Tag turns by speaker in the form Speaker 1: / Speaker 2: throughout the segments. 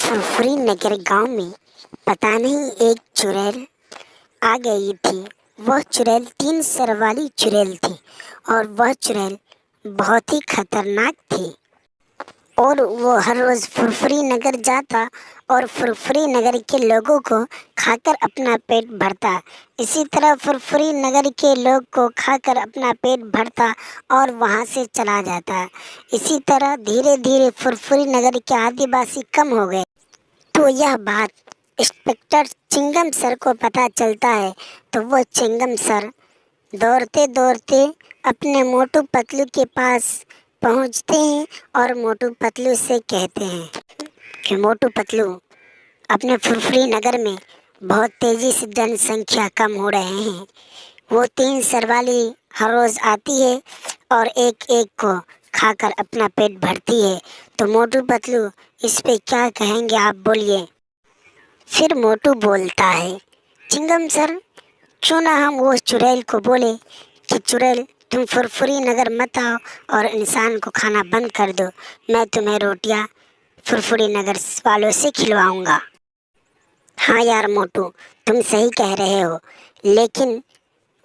Speaker 1: फुरफुरी नगर गांव में पता नहीं एक चुड़ैल आ गई थी। वह चुड़ैल 3 सर वाली चुड़ैल थी और वह चुड़ैल बहुत ही खतरनाक थी और वो हर रोज़ फुरफुरी नगर जाता और फुरफुरी नगर के लोगों को खाकर अपना पेट भरता। इसी तरह फुरफुरी नगर के लोग को खाकर अपना पेट भरता और वहाँ से चला जाता। इसी तरह धीरे धीरे फुरफुरी नगर के आदिवासी कम हो गए। तो यह बात इंस्पेक्टर चिंगम सर को पता चलता है। तो वो चिंगम सर दौड़ते दौड़ते अपने मोटू पतलू के पास पहुंचते हैं और मोटू पतलू से कहते हैं कि मोटू पतलू, अपने फुरफुरी नगर में बहुत तेज़ी से जनसंख्या कम हो रहे हैं। वो 3 सर वाली हर रोज़ आती है और एक एक को खाकर अपना पेट भरती है। तो मोटू पतलू, इस पे क्या कहेंगे आप, बोलिए। फिर मोटू बोलता है, चिंगम सर, क्यों ना हम वो चुड़ैल को बोले कि चुड़ैल, तुम फुरफुरी नगर मत आओ और इंसान को खाना बंद कर दो। मैं तुम्हें रोटियां फुरफुरी नगर वालों से खिलवाऊंगा। हाँ यार मोटू, तुम सही कह रहे हो, लेकिन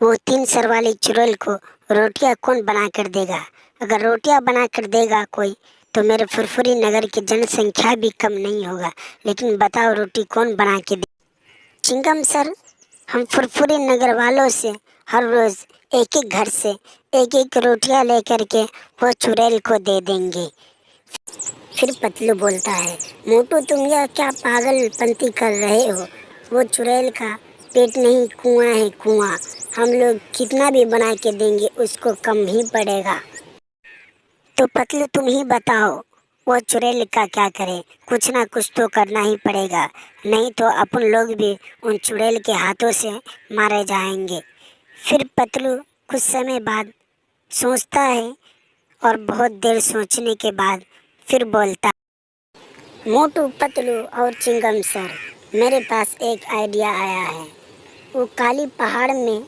Speaker 1: वो 3 सर वाली चुड़ैल को रोटियां कौन बना कर देगा? अगर रोटियां बना कर देगा कोई तो मेरे फुरफुरी नगर की जनसंख्या भी कम नहीं होगा। लेकिन बताओ, रोटी कौन बना के दे? चिंगम सर, हम फुरफुरी नगर वालों से हर रोज़ एक एक घर से एक एक रोटियां लेकर के वो चुड़ैल को दे देंगे। फिर पतलू बोलता है, मोटू, तुम यह क्या पागलपंती कर रहे हो? वो चुड़ैल का पेट नहीं, कुआं है कुआं। हम लोग कितना भी बना के देंगे उसको कम ही पड़ेगा। तो पतलू, तुम ही बताओ, वो चुड़ैल का क्या करे? कुछ ना कुछ तो करना ही पड़ेगा, नहीं तो अपन लोग भी उन चुड़ैल के हाथों से मारे जाएंगे। फिर पतलू कुछ समय बाद सोचता है और बहुत देर सोचने के बाद फिर बोलता, मोटू पतलू और चिंगम सर, मेरे पास एक आइडिया आया है। वो काली पहाड़ में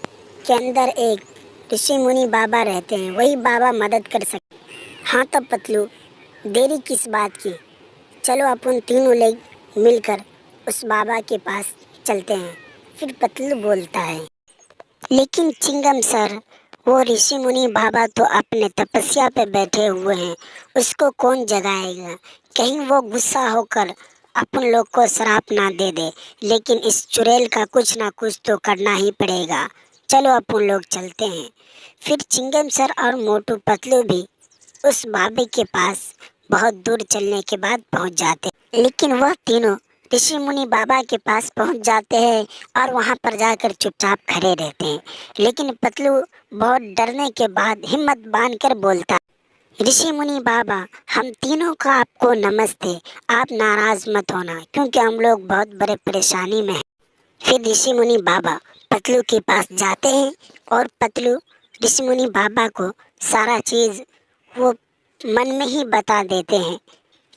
Speaker 1: के अंदर एक ऋषि मुनि बाबा रहते हैं, वही बाबा मदद कर सकते। हाँ तब पतलू, देरी किस बात की? चलो अपन तीनों लोग मिलकर उस बाबा के पास चलते हैं। फिर पतलू बोलता है, लेकिन चिंगम सर, वो ऋषि मुनि बाबा तो अपने तपस्या पे बैठे हुए हैं, उसको कौन जगाएगा? कहीं वो गुस्सा होकर अपन लोग को श्राप ना दे दे। लेकिन इस चुड़ैल का कुछ ना कुछ तो करना ही पड़ेगा। चलो अपन लोग चलते हैं। फिर चिंगम सर और मोटू पतलू भी उस बाबे के पास बहुत दूर चलने के बाद पहुंच जाते हैं। लेकिन वह तीनों ऋषि मुनि बाबा के पास पहुंच जाते हैं और वहां पर जाकर चुपचाप खड़े रहते हैं। लेकिन पतलू बहुत डरने के बाद हिम्मत बांधकर बोलता, ऋषि मुनि बाबा, हम तीनों का आपको नमस्ते। आप नाराज मत होना, क्योंकि हम लोग बहुत बड़े परेशानी में हैं। फिर ऋषि मुनि बाबा पतलू के पास जाते हैं और पतलू ऋषि मुनि बाबा को सारा चीज़ वो मन में ही बता देते हैं,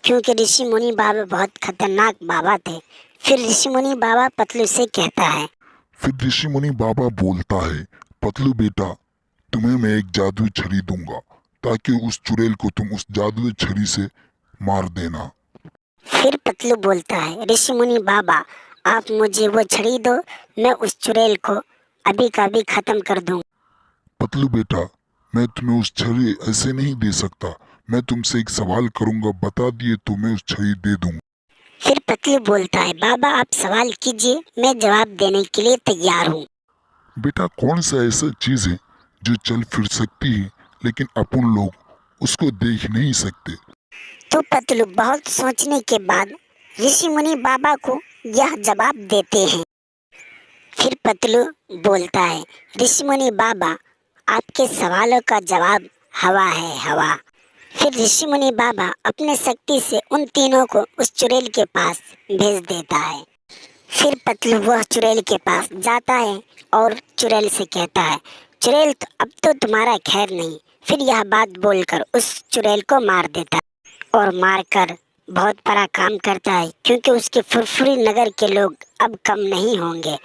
Speaker 1: क्योंकि ऋषि मुनि बाबा बहुत खतरनाक बाबा थे। फिर ऋषि मुनि बाबा पतलू से कहता है,
Speaker 2: फिर ऋषि मुनि बाबा बोलता है, पतलू बेटा, तुम्हें मैं एक जादुई छड़ी दूंगा ताकि उस चुड़ैल को तुम उस जादुई छड़ी से मार देना।
Speaker 1: फिर पतलू बोलता है, ऋषि मुनि बाबा, आप मुझे वो छड़ी दो, मैं उस चुड़ैल को अभी का अभी खत्म कर दूंगा।
Speaker 2: पतलू बेटा, मैं तुम्हें उस छड़ी ऐसे नहीं दे सकता। मैं तुमसे एक सवाल करूंगा, बता दिए तो मैं उस छड़ी दे दूंगा।
Speaker 1: फिर पतलू बोलता है, बाबा आप सवाल कीजिए, मैं जवाब देने के लिए तैयार हूँ।
Speaker 2: बेटा, कौन सा ऐसा चीज है जो चल फिर सकती है लेकिन अपन लोग उसको देख नहीं सकते?
Speaker 1: तो पतलू बहुत सोचने के बाद ऋषि मुनि बाबा को यह जवाब देते हैं। फिर पतलू बोलता है, ऋषि मुनि बाबा, आपके सवालों का जवाब हवा है, हवा। फिर ऋषि मुनि बाबा अपने शक्ति से उन तीनों को उस चुड़ैल के पास भेज देता है। फिर पतलू वह चुड़ैल के पास जाता है और चुड़ैल से कहता है, चुड़ैल, अब तो तुम्हारा खैर नहीं। फिर यह बात बोलकर उस चुड़ैल को मार देता है और मारकर बहुत बड़ा काम करता है, क्योंकि उसके फुरफुरी नगर के लोग अब कम नहीं होंगे।